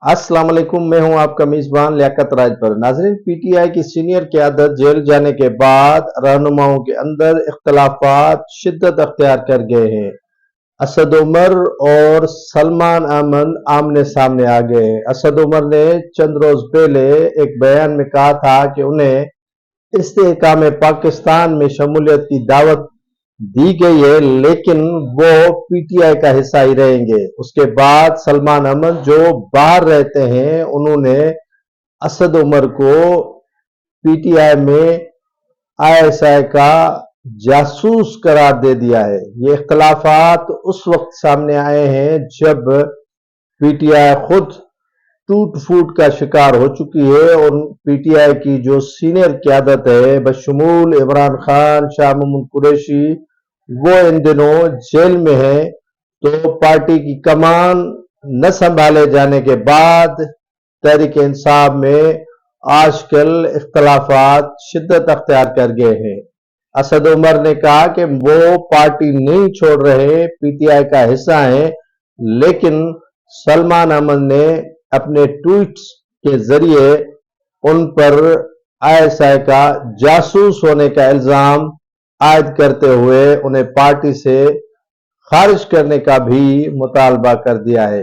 अस्सलाम वालेकुम, मैं हूं आपका मेजबान लियाकत राजभर। नाजरीन, पीटीआई की सीनियर क़यादत जेल जाने के बाद रहनुमाओं के अंदर इख्तलाफात शिद्दत अख्तियार कर गए हैं। असद उमर और सलमान अमन आमने सामने आ गए हैं। असद उमर ने चंद रोज पहले एक बयान में कहा था कि उन्हें इस्तेहकाम पाकिस्तान में शमूलियत की दावत दी गई है, लेकिन वो पीटीआई का हिस्सा ही रहेंगे। उसके बाद सलमान अमन जो बाहर रहते हैं, उन्होंने असद उमर को पीटीआई में आईएसआई का जासूस करार दे दिया है। ये इख्तलाफात उस वक्त सामने आए हैं जब पीटीआई खुद टूट फूट का शिकार हो चुकी है और पीटीआई की जो सीनियर क़यादत है बशमूल इमरान खान, शाह महमूद कुरैशी, वो इन दिनों जेल में है। तो पार्टी की कमान न संभाले जाने के बाद तहरीक इंसाफ में आजकल इख्तलाफात शिद्दत अख्तियार कर गए हैं। असद उमर ने कहा कि वो पार्टी नहीं छोड़ रहे, पीटीआई का हिस्सा हैं, लेकिन सलमान अमन ने अपने ट्वीट्स के जरिए उन पर आईएसआई का जासूस होने का इल्जाम आयद करते हुए उन्हें पार्टी से खारिज करने का भी मुतालबा कर दिया है।